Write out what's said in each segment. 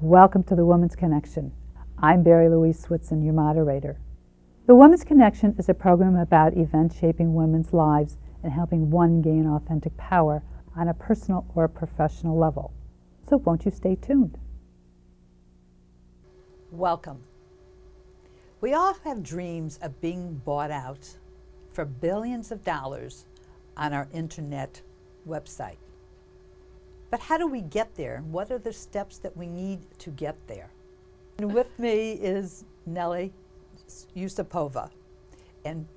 Welcome to the Women's Connection. I'm Barrie-Louise Switzen, your moderator. The Women's Connection is a program about events shaping women's lives and helping one gain authentic power on a personal or professional level. So won't you stay tuned? Welcome. We all have dreams of being bought out for billions of dollars on our internet website. But how do we get there? What are the steps that we need to get there? And with me is Nelly Yusupova, and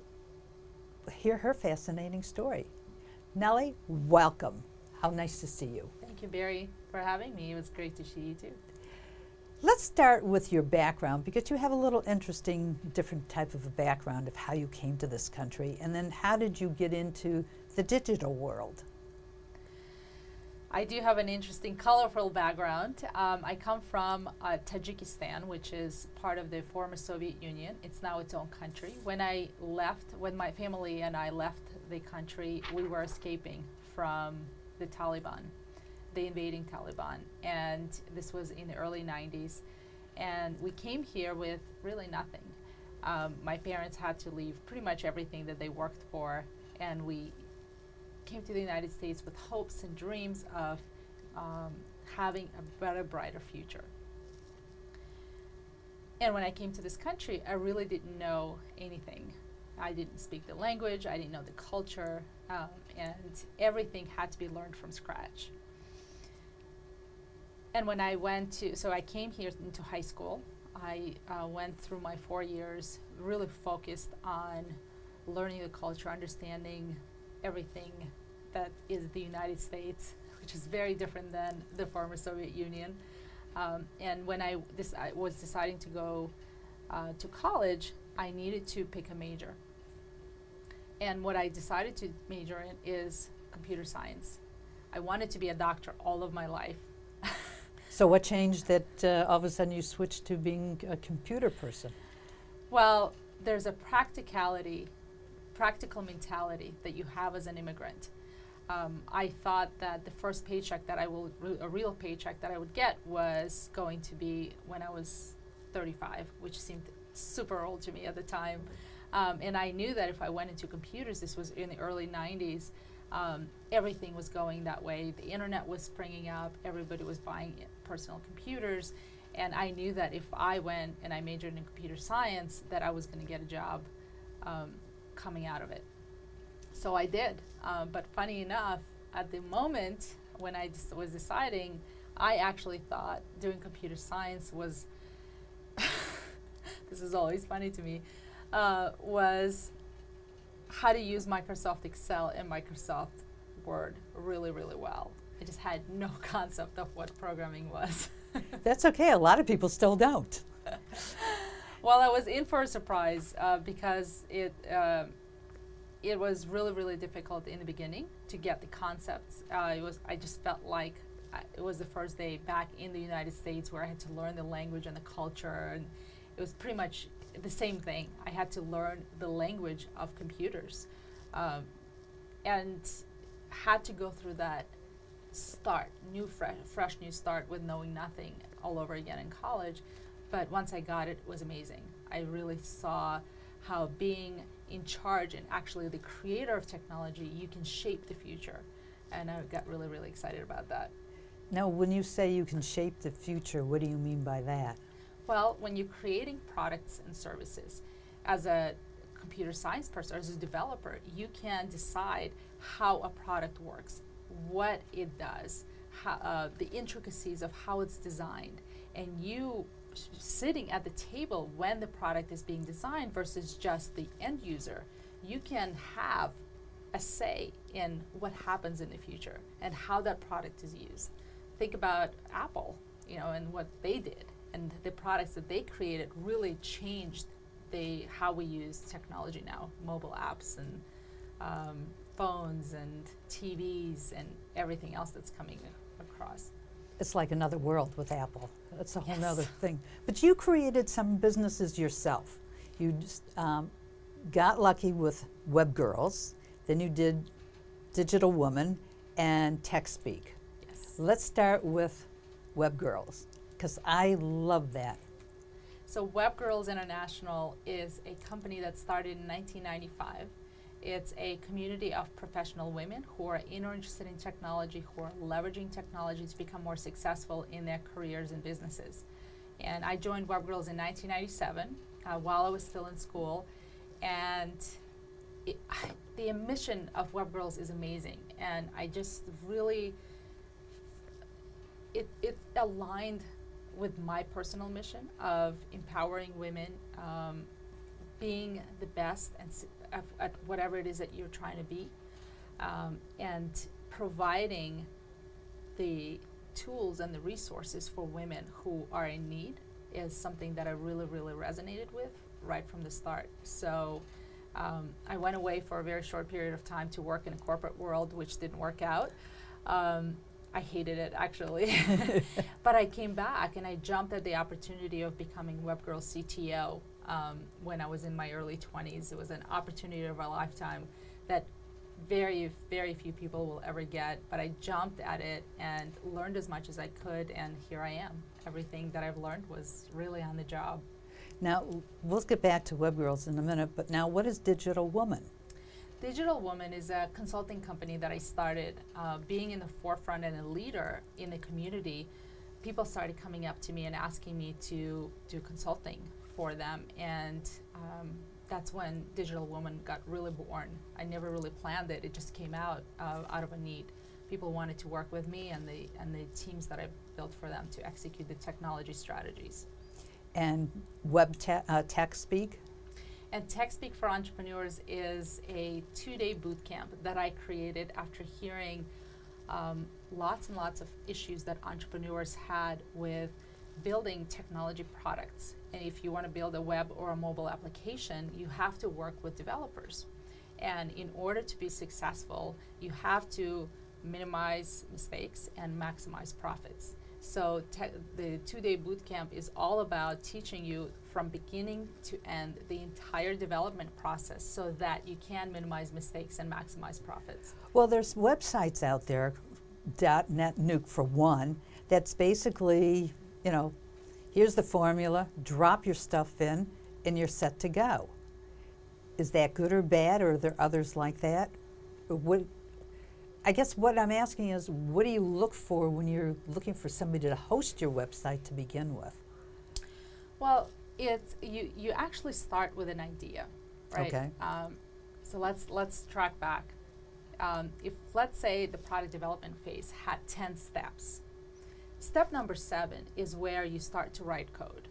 hear her fascinating story. Nelly, welcome. How nice to see you. Thank you, Barry, for having me. It was great to see you too. Let's start with your background, because you have a little interesting, different type of a background of how you came to this country, and then how did you get into the digital world? I do have an interesting, colorful background. I come from Tajikistan, which is part of the former Soviet Union. It's now its own country. When my family and I left the country, we were escaping from the Taliban, the invading Taliban. And this was in the early 90s. And we came here with really nothing. My parents had to leave pretty much everything that they worked for, and we came to the United States with hopes and dreams of having a better, brighter future. And when I came to this country, I really didn't know anything. I didn't speak the language, I didn't know the culture, and everything had to be learned from scratch. And when I I came here into high school. I went through my 4 years really focused on learning the culture, understanding everything that is the United States, which is very different than the former Soviet Union. And when I was deciding to go to college, I needed to pick a major. And what I decided to major in is computer science. I wanted to be a doctor all of my life. So what changed that all of a sudden you switched to being a computer person? Well, there's a practical mentality that you have as an immigrant. I thought that the first paycheck a real paycheck that I would get was going to be when I was 35, which seemed super old to me at the time. And I knew that if I went into computers, this was in the early 90s, everything was going that way. The internet was springing up, everybody was buying personal computers, and I knew that if I went and I majored in computer science, that I was going to get a job coming out of it. So I did. But funny enough, at the moment when I was deciding, I actually thought doing computer science was, this is always funny to me, was how to use Microsoft Excel and Microsoft Word really, really well. I just had no concept of what programming was. That's okay, a lot of people still don't. Well, I was in for a surprise because it was really, really difficult in the beginning to get the concepts. I just felt like it was the first day back in the United States where I had to learn the language and the culture, and it was pretty much the same thing. I had to learn the language of computers, and had to go through that fresh new start with knowing nothing all over again in college. But once I got it, it was amazing. I really saw how being in charge and actually the creator of technology, you can shape the future. And I got really, really excited about that. Now, when you say you can shape the future, what do you mean by that? Well, when you're creating products and services, as a computer science person, or as a developer, you can decide how a product works, what it does, the intricacies of how it's designed, and you sitting at the table when the product is being designed versus just the end user, you can have a say in what happens in the future and how that product is used. Think about Apple, and what they did, and the products that they created really changed how we use technology now, mobile apps and phones and TVs and everything else that's coming across. It's like another world with Apple. That's a whole Yes. other thing. But you created some businesses yourself. You just, got lucky with Web Girls, then you did Digital Woman and TechSpeak. Yes. Let's start with Web Girls, because I love that. So Web Girls International is a company that started in 1995. It's a community of professional women who are in or interested in technology, who are leveraging technology to become more successful in their careers and businesses. And I joined Web Girls in 1997 while I was still in school. And the mission of Web Girls is amazing. And I just really, it aligned with my personal mission of empowering women, being the best and at whatever it is that you're trying to be, and providing the tools and the resources for women who are in need is something that I really, really resonated with right from the start. So I went away for a very short period of time to work in a corporate world, which didn't work out. I hated it, actually. But I came back and I jumped at the opportunity of becoming Web Girls CTO when I was in my early 20s. It was an opportunity of a lifetime that very, very few people will ever get. But I jumped at it and learned as much as I could, and here I am. Everything that I've learned was really on the job. Now, we'll get back to Web Girls in a minute, but now what is Digital Woman? Digital Woman is a consulting company that I started. Being in the forefront and a leader in the community, people started coming up to me and asking me to do consulting for them, and that's when Digital Woman got really born. I never really planned it. It just came out of a need. People wanted to work with me and the teams that I built for them to execute the technology strategies. And Tech Speak? And Tech Speak for Entrepreneurs is a 2-day boot camp that I created after hearing lots and lots of issues that entrepreneurs had with building technology products. And if you want to build a web or a mobile application, you have to work with developers. And in order to be successful, you have to minimize mistakes and maximize profits. So the 2-day bootcamp is all about teaching you from beginning to end the entire development process so that you can minimize mistakes and maximize profits. Well, there's websites out there, .NET Nuke for one, that's basically, you know, here's the formula, drop your stuff in, and you're set to go. Is that good or bad, or are there others like that? I guess what I'm asking is, what do you look for when you're looking for somebody to host your website to begin with? Well, it's you actually start with an idea, right? Okay. So let's track back. If let's say the product development phase had 10 steps, step number 7 is where you start to write code.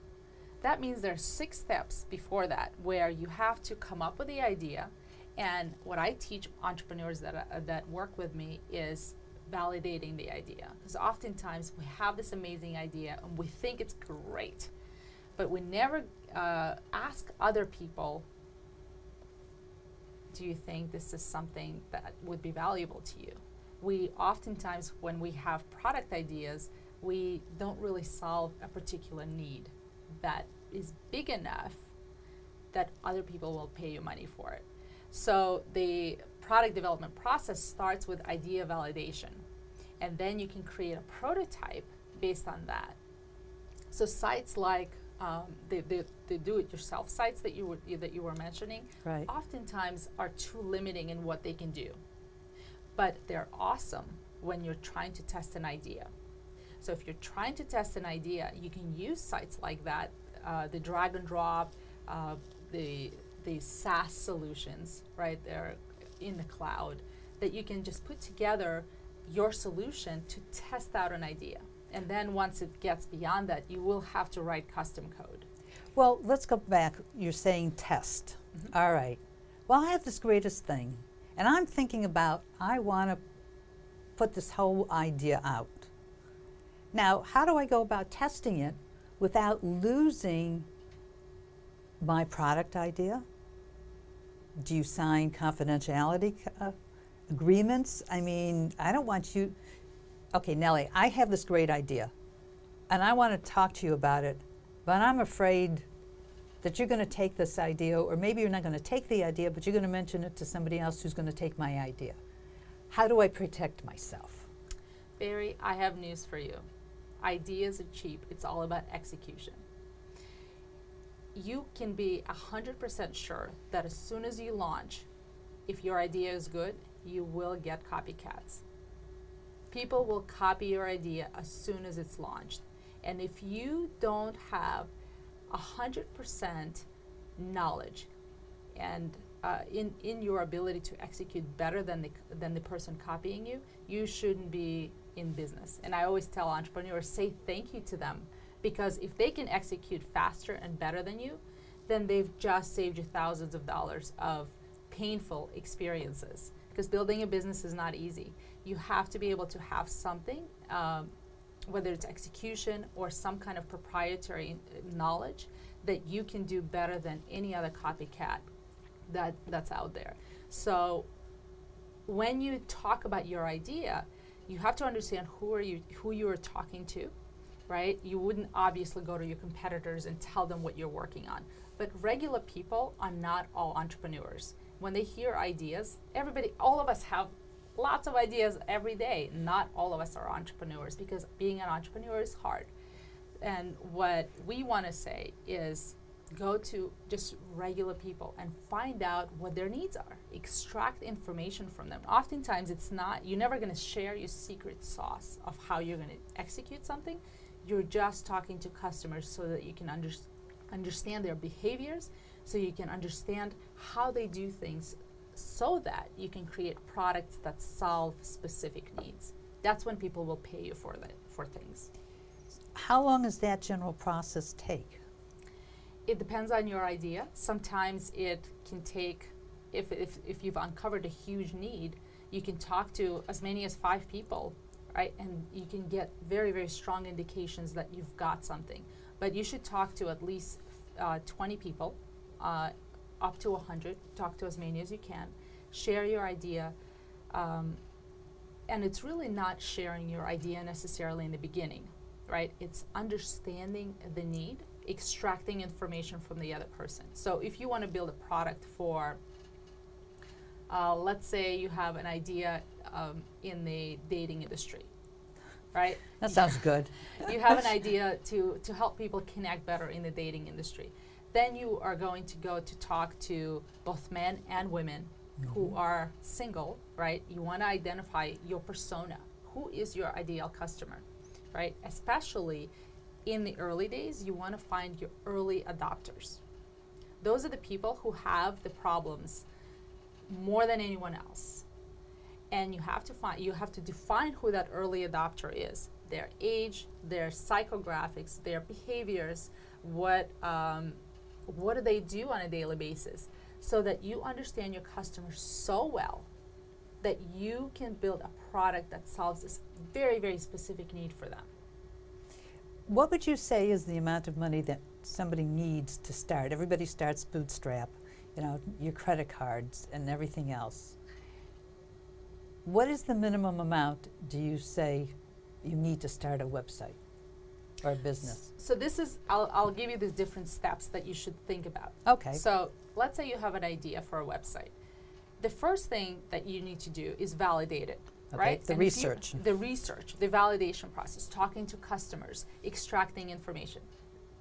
That means there's 6 steps before that where you have to come up with the idea. And what I teach entrepreneurs that work with me is validating the idea. Because oftentimes we have this amazing idea and we think it's great, but we never ask other people, do you think this is something that would be valuable to you? We oftentimes, when we have product ideas, we don't really solve a particular need that is big enough that other people will pay you money for it. So the product development process starts with idea validation, and then you can create a prototype based on that. So sites like the do-it-yourself sites that you were mentioning, right, oftentimes are too limiting in what they can do, but they're awesome when you're trying to test an idea. So if you're trying to test an idea, you can use sites like that, the drag and drop, the SaaS solutions, right? They're in the cloud, that you can just put together your solution to test out an idea. And then once it gets beyond that, you will have to write custom code. Well, let's go back. You're saying test. Mm-hmm. All right. Well, I have this greatest thing, and I'm thinking about, I want to put this whole idea out. Now, how do I go about testing it without losing my product idea? Do you sign confidentiality agreements? I mean, I don't want you, okay, Nelly, I have this great idea, and I want to talk to you about it, but I'm afraid that you're going to take this idea, or maybe you're not going to take the idea, but you're going to mention it to somebody else who's going to take my idea. How do I protect myself? Barry, I have news for you. ideas are cheap. It's all about execution. You can be 100% sure that as soon as you launch, if your idea is good, you will get copycats. People will copy your idea as soon as it's launched. And if you don't have 100% knowledge and in your ability to execute better than the person copying you, you shouldn't be in business. And I always tell entrepreneurs, say thank you to them, because if they can execute faster and better than you, then they've just saved you thousands of dollars of painful experiences. Because building a business is not easy. You have to be able to have something, whether it's execution or some kind of proprietary knowledge that you can do better than any other copycat that's out there. So when you talk about your idea, you have to understand who you are talking to, right? You wouldn't obviously go to your competitors and tell them what you're working on. But regular people are not all entrepreneurs. When they hear ideas, all of us have lots of ideas every day. Not all of us are entrepreneurs, because being an entrepreneur is hard. And what we want to say is go to just regular people and find out what their needs are. Extract information from them. Oftentimes you're never going to share your secret sauce of how you're going to execute something. You're just talking to customers so that you can understand their behaviors, so you can understand how they do things, so that you can create products that solve specific needs. That's when people will pay you for things. How long does that general process take? It depends on your idea. Sometimes it can take, if you've uncovered a huge need, you can talk to as many as 5 people, right? And you can get very, very strong indications that you've got something. But you should talk to at least 20 people, up to 100. Talk to as many as you can. Share your idea. And it's really not sharing your idea necessarily in the beginning, right? It's understanding the need, extracting information from the other person. So if you want to build a product for, let's say you have an idea in the dating industry, right? That sounds good. You have an idea to help people connect better in the dating industry. Then you are going to go to talk to both men and women who are single, right? You want to identify your persona. Who is your ideal customer, right? Especially in the early days, you want to find your early adopters. Those are the people who have the problems more than anyone else. And you have to define who that early adopter is. Their age, their psychographics, their behaviors, what do they do on a daily basis, so that you understand your customers so well that you can build a product that solves this very, very specific need for them. What would you say is the amount of money that somebody needs to start? Everybody starts bootstrap, your credit cards and everything else. What is the minimum amount, do you say, you need to start a website or a business? So this is, I'll give you the different steps that you should think about. Okay. So let's say you have an idea for a website. The first thing that you need to do is validate it, right? The research. The validation process, talking to customers, extracting information.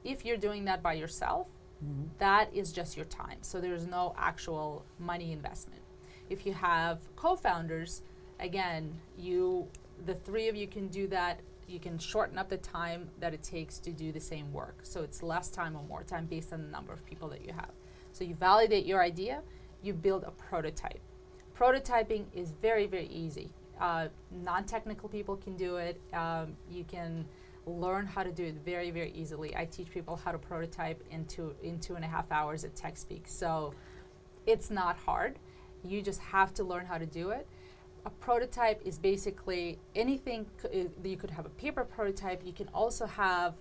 If you're doing that by yourself, that is just your time. So there's no actual money investment. If you have co-founders, again, the 3 of you can do that. You can shorten up the time that it takes to do the same work. So it's less time or more time based on the number of people that you have. So you validate your idea, you build a prototype. Prototyping is very, very easy. Non-technical people can do it. You can learn how to do it very, very easily. I teach people how to prototype in 2.5 hours at TechSpeak. So it's not hard. You just have to learn how to do it. A prototype is basically anything. You could have a paper prototype. You can also have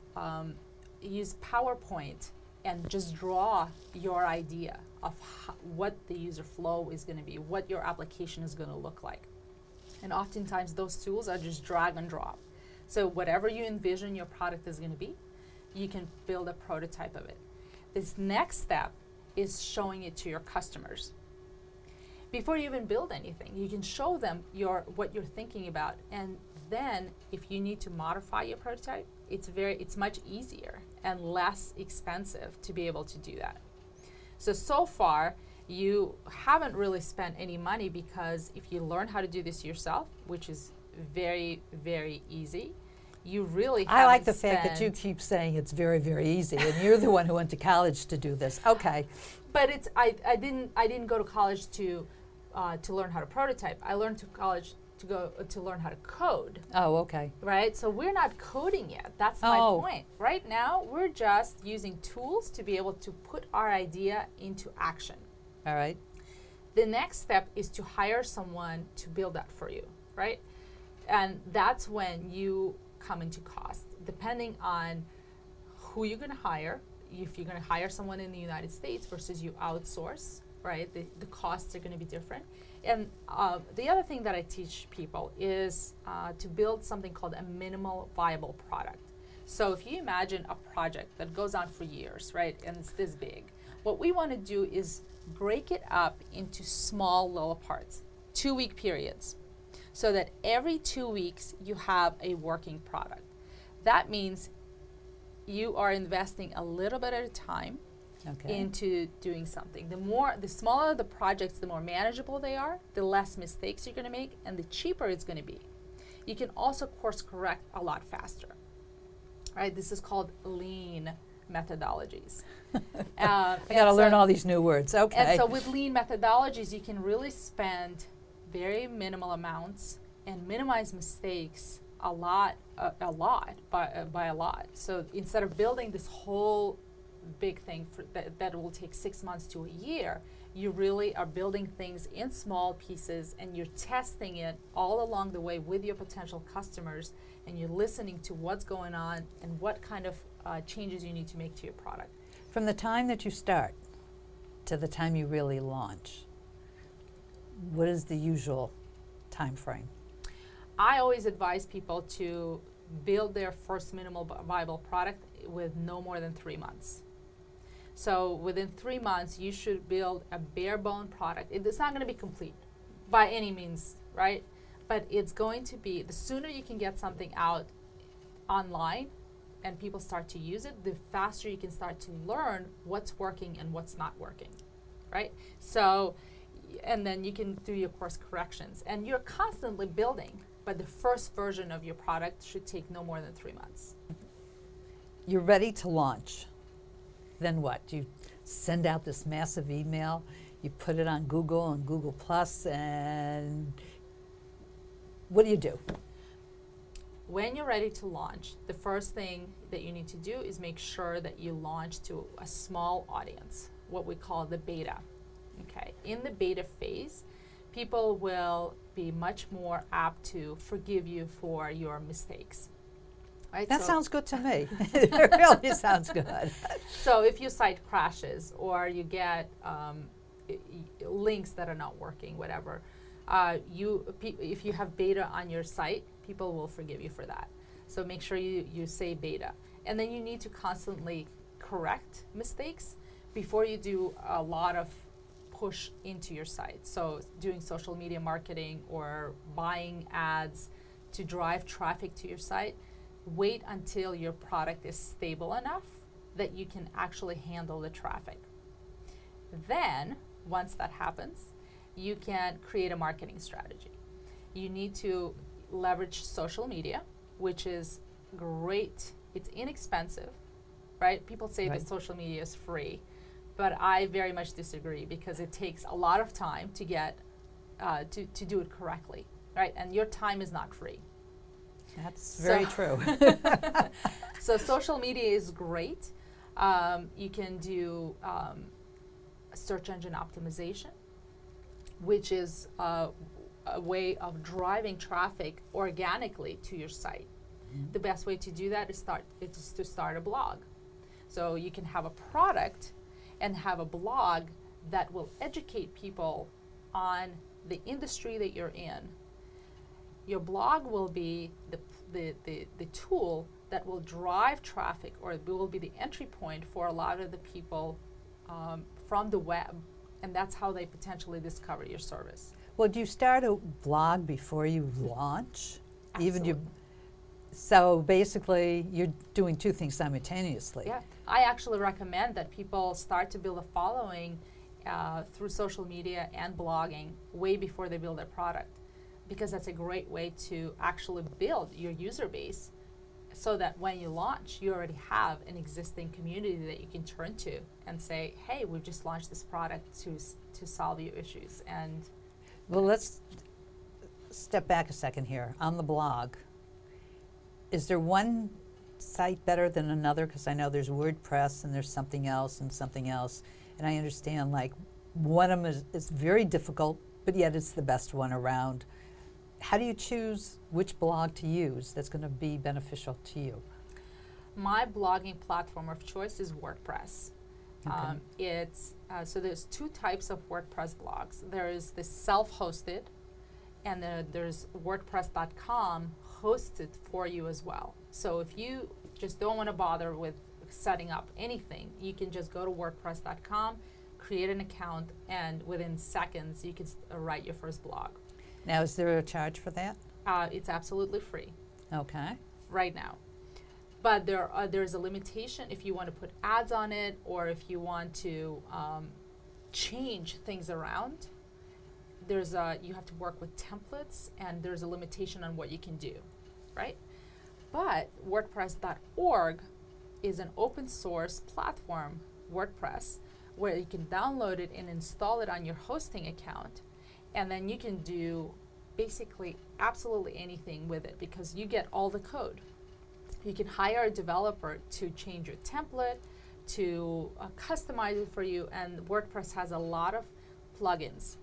use PowerPoint and just draw your idea of what the user flow is going to be, what your application is going to look like. And oftentimes those tools are just drag and drop. So whatever you envision your product is going to be, you can build a prototype of it. This next step is showing it to your customers. Before you even build anything, you can show them what you're thinking about, and then if you need to modify your prototype, it's much easier and less expensive to be able to do that. So far, you haven't really spent any money, because if you learn how to do this yourself, which is very, very easy, you really I like the haven't fact that you spent- keep saying it's very, very easy, and you're the one who went to college to do this. Okay. But it's I didn't go to college to learn how to prototype. I learned to college to learn how to code. Oh, okay. Right? So we're not coding yet. That's my point. Right now, we're just using tools to be able to put our idea into action. All right. The next step is to hire someone to build that for you, right? And that's when you come into cost, depending on who you're going to hire. If you're going to hire someone in the United States versus you outsource, right? The costs are going to be different. And the other thing that I teach people is to build something called a minimal viable product. So if you imagine a project that goes on for years, right, and it's this big, what we want to do is break it up into small little parts, 2-week periods, so that every 2 weeks you have a working product. That means you are investing a little bit at a time into doing something. The smaller the projects, the more manageable they are, the less mistakes you're going to make, and the cheaper it's going to be. You can also course correct a lot faster. Right? This is called lean methodologies. I got to learn all these new words. Okay. And so with lean methodologies, you can really spend very minimal amounts and minimize mistakes by a lot. So instead of building this whole big thing that will take 6 months to a year, you really are building things in small pieces, and you're testing it all along the way with your potential customers, and you're listening to what's going on and what kind of changes you need to make to your product. From the time that you start to the time you really launch, what is the usual time frame? I always advise people to build their first minimal viable product with no more than 3 months. So within 3 months, you should build a bare bone product. It's not going to be complete by any means, right? But it's going to be, the sooner you can get something out online and people start to use it, the faster you can start to learn what's working and what's not working, right? So, and then you can do your course corrections. And you're constantly building, but the first version of your product should take no more than 3 months. You're ready to launch. Then what? You send out this massive email, you put it on Google and Google Plus, and what do you do? When you're ready to launch, the first thing that you need to do is make sure that you launch to a small audience, what we call the beta. Okay. In the beta phase, people will be much more apt to forgive you for your mistakes. Right? That sounds good to me. It really sounds good. So if your site crashes or you get links that are not working, whatever, if you have beta on your site, people will forgive you for that. So make sure you say beta. And then you need to constantly correct mistakes before you do a lot of push into your site. So doing social media marketing or buying ads to drive traffic to your site. Wait until your product is stable enough that you can actually handle the traffic. Then, once that happens, you can create a marketing strategy. You need to leverage social media, which is great. It's inexpensive, right? People say that social media is free, but I very much disagree, because it takes a lot of time to get to do it correctly, right? And your time is not free. That's very true. So social media is great. You can do search engine optimization, which is a way of driving traffic organically to your site. The best way to do that is to start a blog. So you can have a product and have a blog that will educate people on the industry that you're in. Your blog will be the tool that will drive traffic, or it will be the entry point for a lot of the people from the web, and that's how they potentially discover your service. Well, do you start a blog before you launch? Even you. Absolutely. So basically, you're doing two things simultaneously. Yeah, I actually recommend that people start to build a following through social media and blogging way before they build their product, because that's a great way to actually build your user base, so that when you launch, you already have an existing community that you can turn to and say, "Hey, we've just launched this product to solve your issues." And Well, let's step back a second here. On the blog, is there one site better than another? Because I know there's WordPress and there's something else and something else. And I understand like one of them is very difficult, but yet it's the best one around. How do you choose which blog to use that's going to be beneficial to you? my blogging platform of choice is WordPress. Okay. It's so there's two types of WordPress blogs. There is the self-hosted, and then there's WordPress.com hosted for you as well. So if you just don't want to bother with setting up anything, you can just go to WordPress.com, create an account, and within seconds you can write your first blog. Now, is there a charge for that? It's absolutely free Okay. right now. But there's a limitation if you want to put ads on it, or if you want to change things around. You have to work with templates, and there's a limitation on what you can do, right? But WordPress.org is an open source platform, WordPress, where you can download it and install it on your hosting account, and then you can do basically absolutely anything with it, because you get all the code. You can hire a developer to change your template, to customize it for you, and WordPress has a lot of plugins.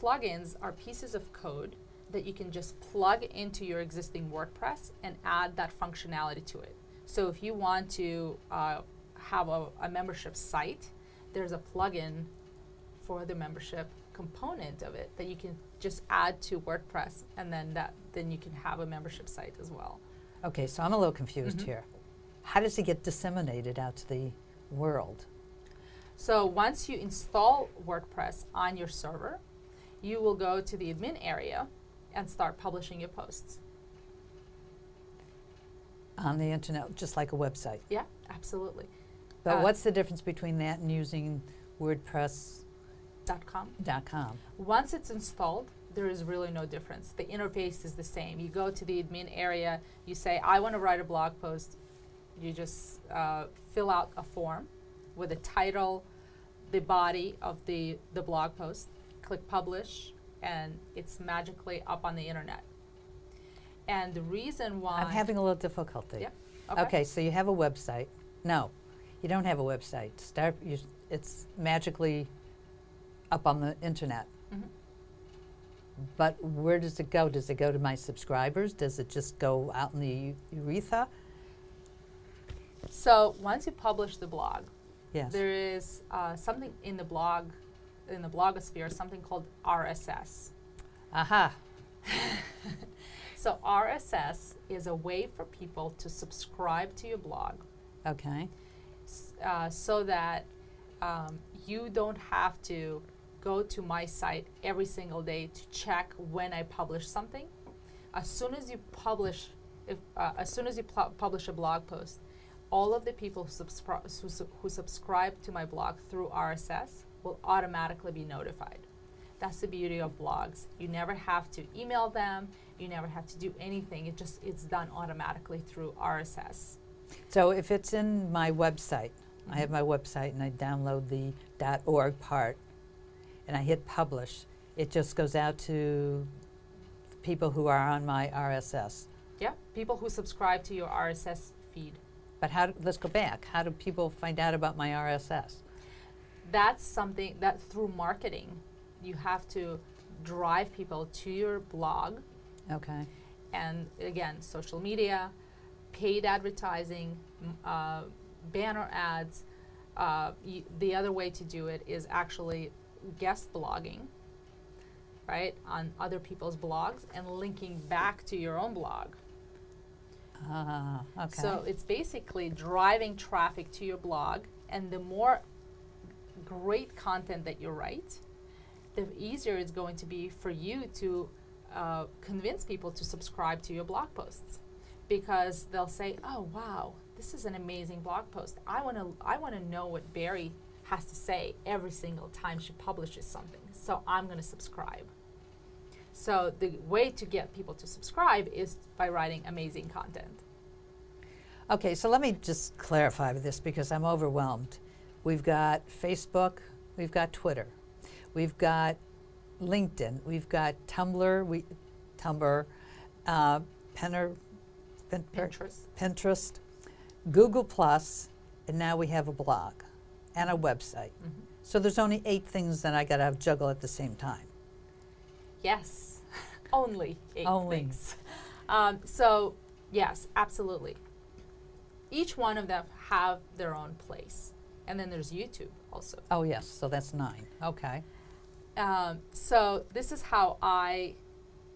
Plugins are pieces of code that you can just plug into your existing WordPress and add that functionality to it. So if you want to have a membership site, there's a plugin for the membership component of it that you can just add to WordPress, and then you can have a membership site as well. Okay, so I'm a little confused here. How does it get disseminated out to the world? So once you install WordPress on your server, you will go to the admin area and start publishing your posts. On the internet, just like a website. Yeah, absolutely. But what's the difference between that and using WordPress.com? .com. Once it's installed, there is really no difference. The interface is the same. You go to the admin area, you say, I want to write a blog post. You just fill out a form with the title, the body of the blog post, click publish, and it's magically up on the internet. And the reason why... I'm having a little difficulty. Yeah. Okay, so you have a website. No, you don't have a website. It's magically up on the internet. Mhm. But where does it go? Does it go to my subscribers? Does it just go out in the urethra? So once you publish the blog, Yes. there is something in the blogosphere, something called RSS. Aha. So RSS is a way for people to subscribe to your blog, Okay. so that you don't have to go to my site every single day to check when I publish something. As soon as you publish, publish a blog post, all of the people who subscribe to my blog through RSS will automatically be notified. That's the beauty of blogs. You never have to email them. You never have to do anything. It's done automatically through RSS. So if it's in my website, I have my website and I download the .org part and I hit publish, it just goes out to people who are on my RSS. Yeah, people who subscribe to your RSS feed. But let's go back. How do people find out about my RSS? That's something that through marketing, you have to drive people to your blog. Okay. And again, social media, paid advertising, banner ads. The other way to do it is actually guest blogging, right, on other people's blogs and linking back to your own blog. Okay. So it's basically driving traffic to your blog, and the more great content that you write, the easier it's going to be for you to convince people to subscribe to your blog posts, because they'll say, "Oh wow, this is an amazing blog post. I want to know what Barrie has to say every single time she publishes something. So I'm going to subscribe." So the way to get people to subscribe is by writing amazing content. Okay, so let me just clarify this because I'm overwhelmed. We've got Facebook, we've got Twitter, we've got LinkedIn, we've got Tumblr, Pinterest, Google Plus, and now we have a blog and a website. Mm-hmm. So there's only 8 things that I got to juggle at the same time. Yes, only 8 Only. things. So yes, absolutely. Each one of them have their own place. And then there's YouTube also. Oh yes, so that's 9. Okay. So this is how I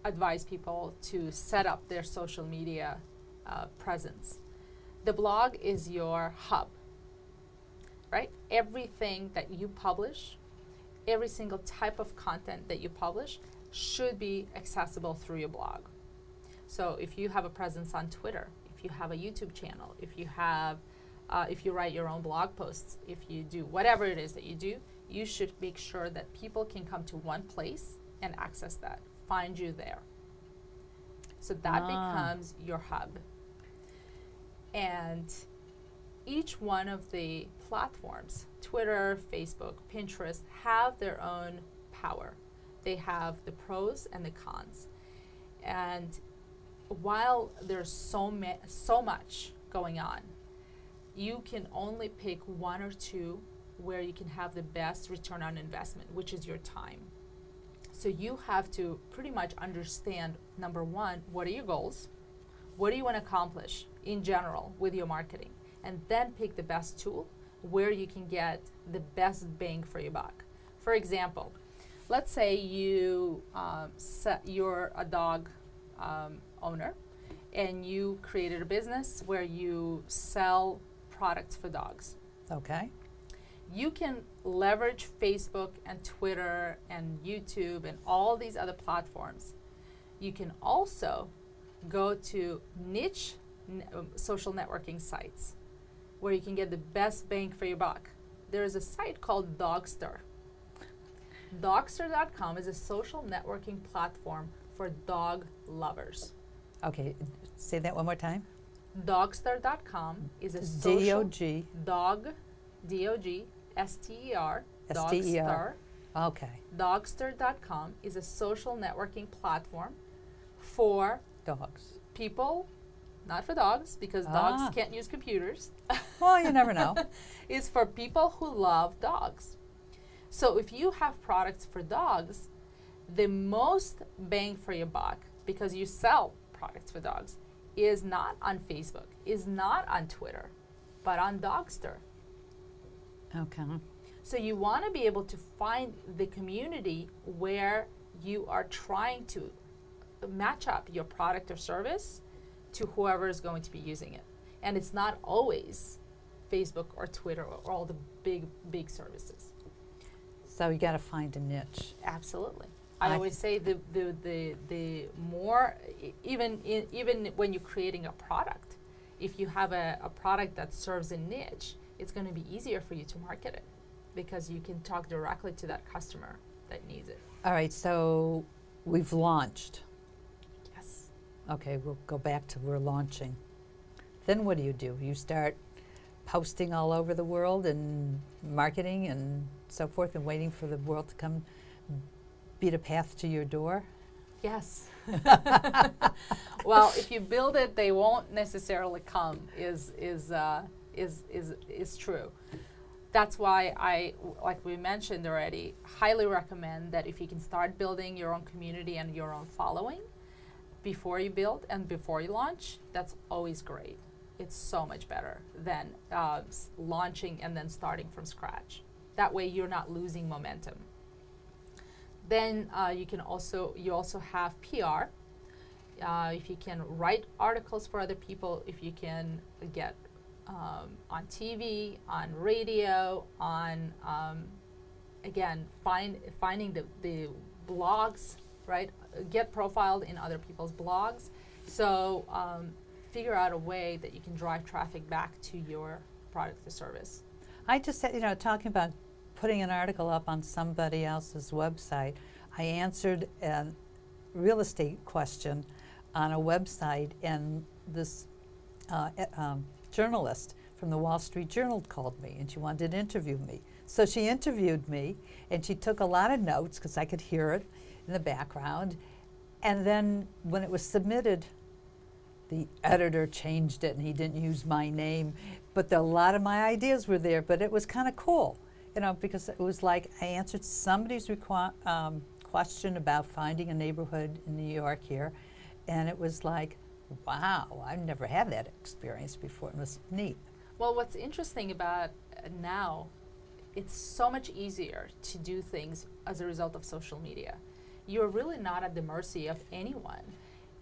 advise people to set up their social media presence. The blog is your hub, right? Everything that you publish, every single type of content that you publish should be accessible through your blog. So if you have a presence on Twitter, if you have a YouTube channel, if you write your own blog posts, if you do whatever it is that you do, you should make sure that people can come to one place and access that, find you there. So that becomes your hub. And each one of the platforms, Twitter, Facebook, Pinterest, have their own power. They have the pros and the cons. And while there's so much going on, you can only pick 1 or 2 where you can have the best return on investment, which is your time. So you have to pretty much understand, number 1, what are your goals? What do you want to accomplish in general with your marketing? And then pick the best tool where you can get the best bang for your buck. For example, let's say you're a dog owner and you created a business where you sell products for dogs. Okay. You can leverage Facebook and Twitter and YouTube and all these other platforms. You can also go to niche social networking sites where you can get the best bang for your buck. There is a site called Dogster. Dogster.com is a social networking platform for dog lovers. Okay, say that one more time. Dogster.com is a social D-O-G. dog, D-O-G, S-T-E-R, S-T-E-R. Dogster. Okay. Dogster.com is a social networking platform for Dogs. people, not for dogs, because dogs can't use computers. Well, you never know. It's for people who love dogs. So if you have products for dogs, the most bang for your buck, because you sell products for dogs, is not on Facebook, is not on Twitter, but on Dogster. Okay. So you want to be able to find the community where you are trying to match up your product or service to whoever is going to be using it. And it's not always Facebook or Twitter or all the big services. So you got to find a niche. Absolutely. I always say the more, even when you're creating a product, if you have a product that serves a niche, it's going to be easier for you to market it because you can talk directly to that customer that needs it. All right, so we've launched. Yes. Okay, we'll go back to we're launching. Then what do? You start posting all over the world and marketing and so forth and waiting for the world to come beat a path to your door? Yes. Well, if you build it, they won't necessarily come. Is true. That's why I, like we mentioned already, highly recommend that if you can start building your own community and your own following before you build and before you launch, that's always great. It's so much better than launching and then starting from scratch. That way you're not losing momentum. Then you also have PR. If you can write articles for other people, if you can get on TV, on radio, on again finding the blogs, right? Get profiled in other people's blogs. So figure out a way that you can drive traffic back to your product or service. I just said, talking about putting an article up on somebody else's website, I answered a real estate question on a website, and this journalist from the Wall Street Journal called me, and she wanted to interview me. So she interviewed me, and she took a lot of notes because I could hear it in the background. And then when it was submitted, the editor changed it, and he didn't use my name, but a lot of my ideas were there. But it was kind of cool, because it was like I answered somebody's question about finding a neighborhood in New York here, and it was like, wow, I've never had that experience before. It was neat. Well, what's interesting about now, it's so much easier to do things as a result of social media. You're really not at the mercy of anyone.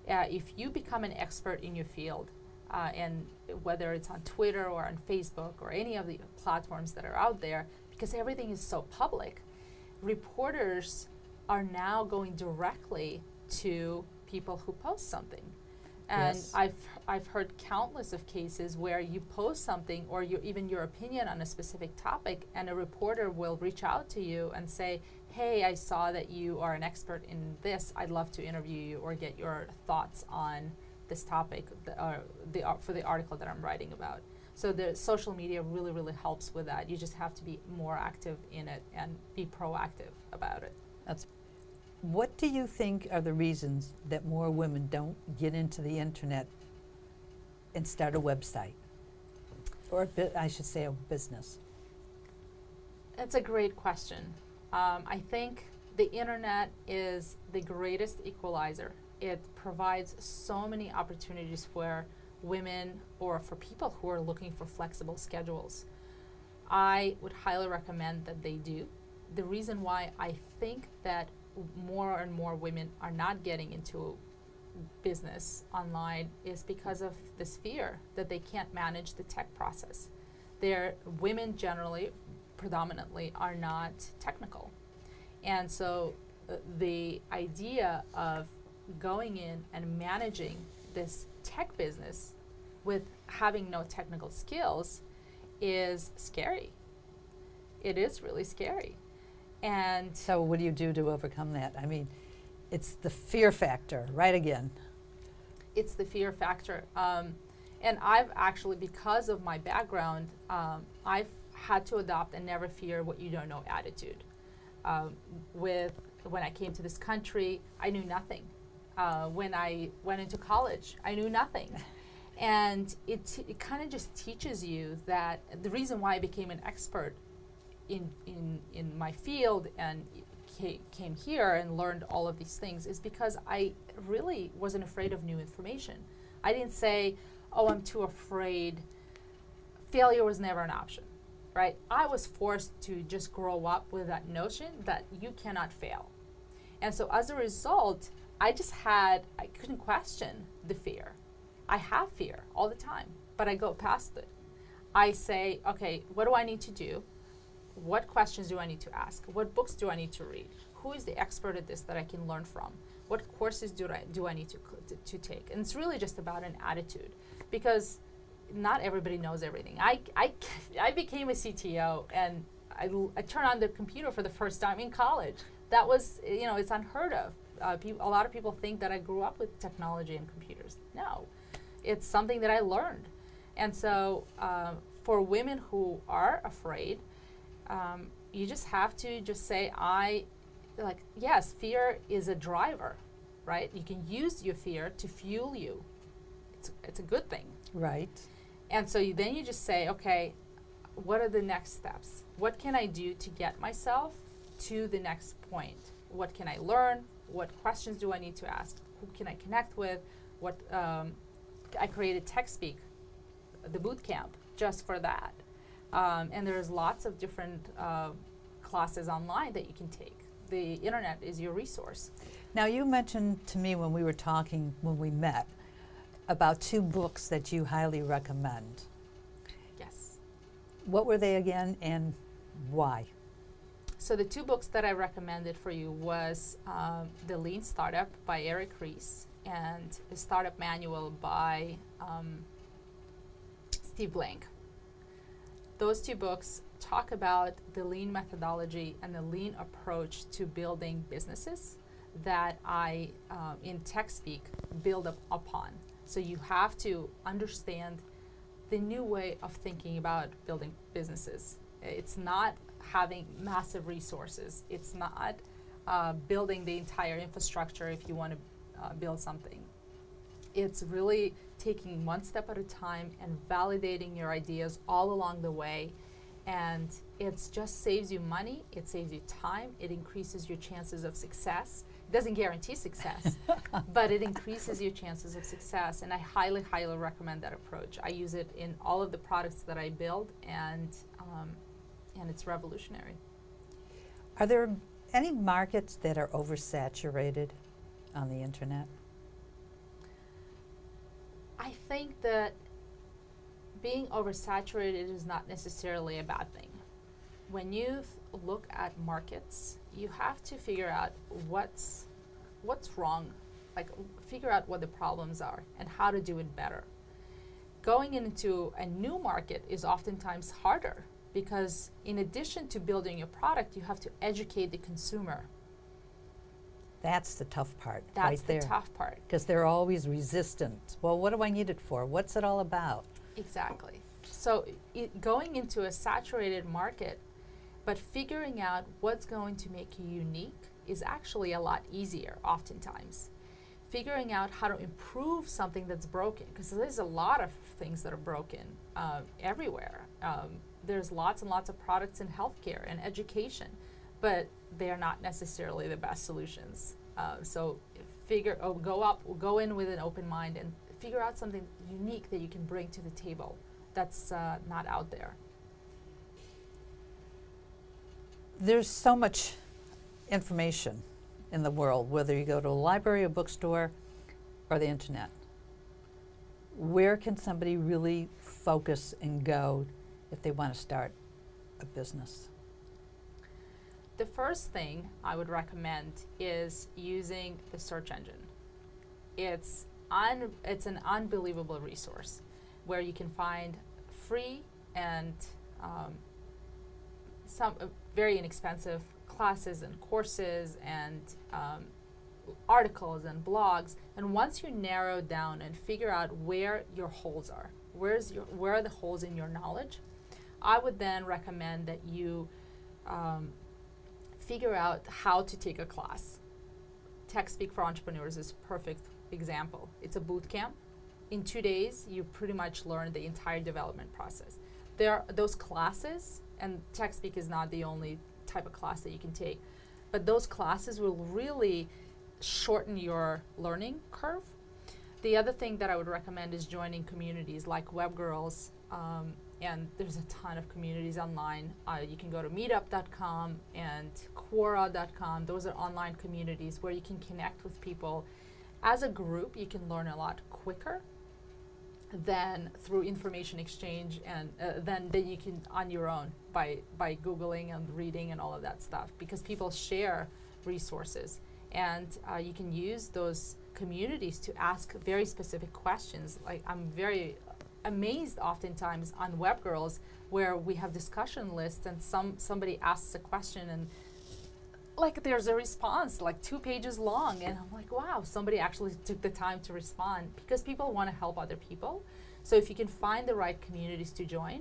If you become an expert in your field, and whether it's on Twitter or on Facebook or any of the platforms that are out there, because everything is so public, reporters are now going directly to people who post something. And Yes. I've heard countless of cases where you post something or even your opinion on a specific topic, and a reporter will reach out to you and say, hey, I saw that you are an expert in this. I'd love to interview you or get your thoughts on this topic for the article that I'm writing about. So the social media really, really helps with that. You just have to be more active in it and be proactive about it. What do you think are the reasons that more women don't get into the internet and start a website? Or I should say a business. That's a great question. I think the internet is the greatest equalizer. It provides so many opportunities for women or for people who are looking for flexible schedules. I would highly recommend that they do. The reason why I think that more and more women are not getting into business online is because of this fear that they can't manage the tech process. Women generally, predominantly, are not technical. And so the idea of going in and managing this tech business with having no technical skills is scary. It is really scary. And So what do you do to overcome that? I mean, it's the fear factor, right again. it's the fear factor. And I've actually, because of my background, I've had to adopt a never fear what you don't know attitude. When I came to this country, I knew nothing. When I went into college, I knew nothing. And it kind of just teaches you that the reason why I became an expert in my field and came here and learned all of these things is because I really wasn't afraid of new information. I didn't say, oh, I'm too afraid. Failure was never an option, right? I was forced to just grow up with that notion that you cannot fail. And so as a result, I couldn't question the fear. I have fear all the time, but I go past it. I say, okay, what do I need to do? What questions do I need to ask? What books do I need to read? Who is the expert at this that I can learn from? What courses do I need to take? And it's really just about an attitude, because not everybody knows everything. I became a CTO, and I turned on the computer for the first time in college. That was, it's unheard of. A lot of people think that I grew up with technology and computers. No, it's something that I learned. And so for women who are afraid, you just have to just say, yes, fear is a driver, right? You can use your fear to fuel you. It's a good thing. Right. And so then you just say, okay, what are the next steps? What can I do to get myself to the next point? What can I learn? What questions do I need to ask? Who can I connect with? I created TechSpeak, the boot camp, just for that. And there's lots of different classes online that you can take. The internet is your resource. Now, you mentioned to me when we were talking, when we met, about 2 books that you highly recommend. Yes. What were they again, and why? So the two books that I recommended for you was The Lean Startup by Eric Ries and The Startup Manual by Steve Blank. Those two books talk about the lean methodology and the lean approach to building businesses that I, in tech speak, build upon. So you have to understand the new way of thinking about building businesses. It's not having massive resources. It's not building the entire infrastructure if you want to build something. It's really taking one step at a time and validating your ideas all along the way. And it just saves you money, it saves you time, it increases your chances of success. It doesn't guarantee success, but it increases your chances of success. And I highly, highly recommend that approach. I use it in all of the products that I build, and it's revolutionary. Are there any markets that are oversaturated on the internet? I think that being oversaturated is not necessarily a bad thing. When you look at markets, you have to figure out what's wrong, like figure out what the problems are and how to do it better. Going into a new market is oftentimes harder because in addition to building your product, you have to educate the consumer. That's the tough part. That's right there. the tough part. Because they're always resistant. Well, what do I need it for? What's it all about? Exactly. So going into a saturated market, but figuring out what's going to make you unique is actually a lot easier oftentimes. Figuring out how to improve something that's broken, because there's a lot of things that are broken everywhere. There's lots and lots of products in healthcare and education, but they're not necessarily the best solutions. So go in with an open mind and figure out something unique that you can bring to the table that's not out there. There's so much information in the world, whether you go to a library, a bookstore, or the internet. Where can somebody really focus and go if they want to start a business? The first thing I would recommend is using the search engine. It's an unbelievable resource where you can find free and some very inexpensive classes and courses and articles and blogs. And once you narrow down and figure out where your holes are, where are the holes in your knowledge, I would then recommend that you figure out how to take a class. Tech Speak for Entrepreneurs is a perfect example. It's a boot camp. In 2 days, you pretty much learn the entire development process. There are those classes, and Tech Speak is not the only type of class that you can take, but those classes will really shorten your learning curve. The other thing that I would recommend is joining communities like WebGirls, and there's a ton of communities online. You can go to meetup.com and Quora.com. Those are online communities where you can connect with people. As a group, you can learn a lot quicker than through information exchange, and then you can on your own by Googling and reading and all of that stuff, because people share resources, and you can use those communities to ask very specific questions. Like, I'm very amazed oftentimes on WebGirls where we have discussion lists and somebody asks a question and like there's a response like 2 pages long, and I'm like, wow, somebody actually took the time to respond, because people want to help other people. So if you can find the right communities to join,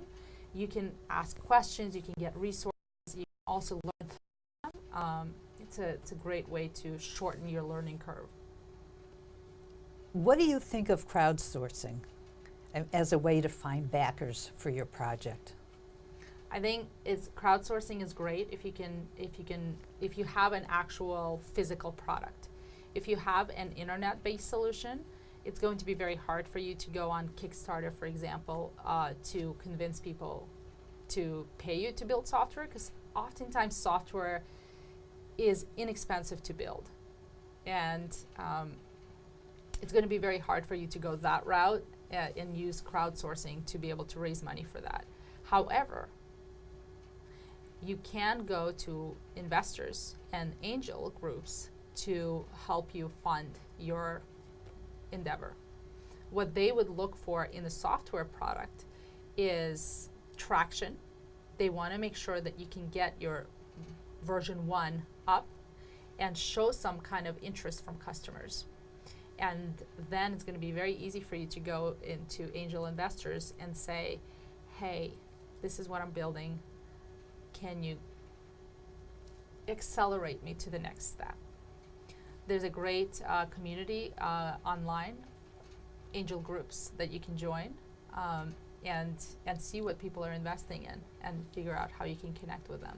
you can ask questions, you can get resources, you can also learn from them. It's a great way to shorten your learning curve. What do you think of crowdsourcing as a way to find backers for your project? I think crowdsourcing is great if you have an actual physical product. If you have an internet-based solution, it's going to be very hard for you to go on Kickstarter, for example, to convince people to pay you to build software, because oftentimes software is inexpensive to build, and it's going to be very hard for you to go that route and use crowdsourcing to be able to raise money for that. However, you can go to investors and angel groups to help you fund your endeavor. What they would look for in the software product is traction. They want to make sure that you can get your version 1 up and show some kind of interest from customers. And then it's going to be very easy for you to go into angel investors and say, hey, this is what I'm building. Can you accelerate me to the next step? There's a great community online, angel groups that you can join and see what people are investing in and figure out how you can connect with them.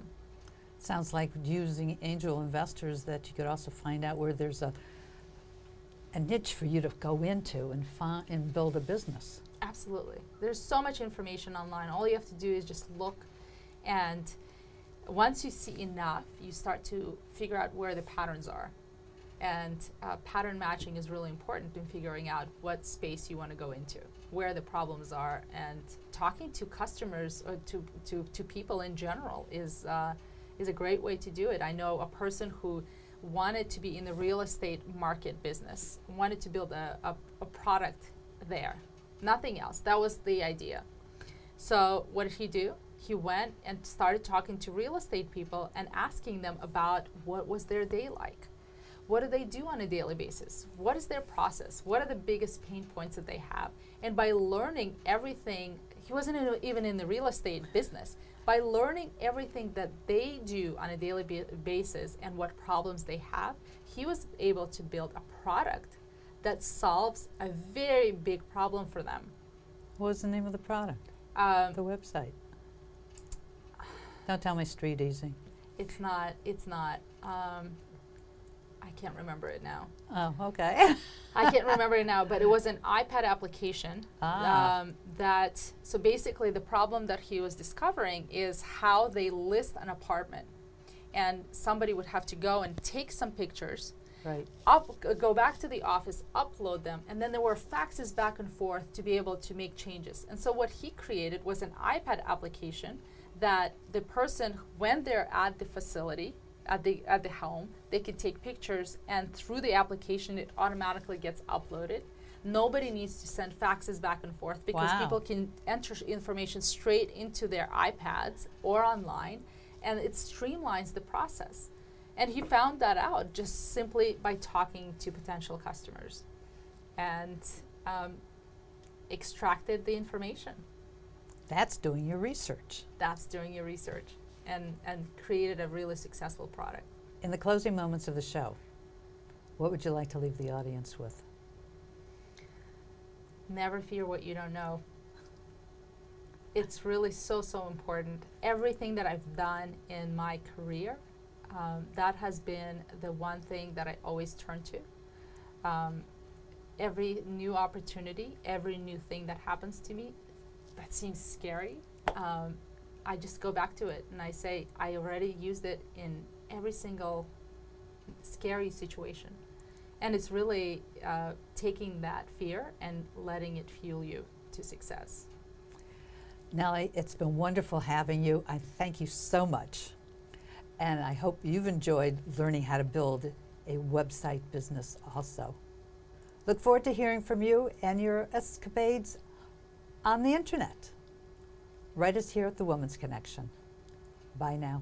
Sounds like using angel investors that you could also find out where there's a niche for you to go into and build a business. Absolutely. There's so much information online. All you have to do is just look, and once you see enough, you start to figure out where the patterns are. And pattern matching is really important in figuring out what space you want to go into, where the problems are, and talking to customers or to people in general is a great way to do it. I know a person who wanted to be in the real estate market business, wanted to build a product there, nothing else. That was the idea. So what did he do? He went and started talking to real estate people and asking them about what was their day like. What do they do on a daily basis? What is their process? What are the biggest pain points that they have? And by learning everything, he wasn't even in the real estate business. By learning everything that they do on a daily basis and what problems they have, he was able to build a product that solves a very big problem for them. What was the name of the product? The website. Don't tell me Street Easy. It's not. I can't remember it now. Oh, okay. I can't remember it now, but it was an iPad application. So basically the problem that he was discovering is how they list an apartment. And somebody would have to go and take some pictures, right, go back to the office, upload them, and then there were faxes back and forth to be able to make changes. And so what he created was an iPad application that the person, when they're at the facility, at the home, they could take pictures, and through the application it automatically gets uploaded. Nobody needs to send faxes back and forth because people can enter information straight into their iPads or online, and it streamlines the process. And he found that out just simply by talking to potential customers and extracted the information. That's doing your research. That's doing your research. And created a really successful product. In the closing moments of the show, what would you like to leave the audience with? Never fear what you don't know. It's really so important. Everything that I've done in my career, that has been the one thing that I always turn to. Every new opportunity, every new thing that happens to me that seems scary, I just go back to it and I say, I already used it in every single scary situation. And it's really taking that fear and letting it fuel you to success. Nelly, it's been wonderful having you. I thank you so much. And I hope you've enjoyed learning how to build a website business also. Look forward to hearing from you and your escapades on the internet. Write us here at The Woman's Connection. Bye now.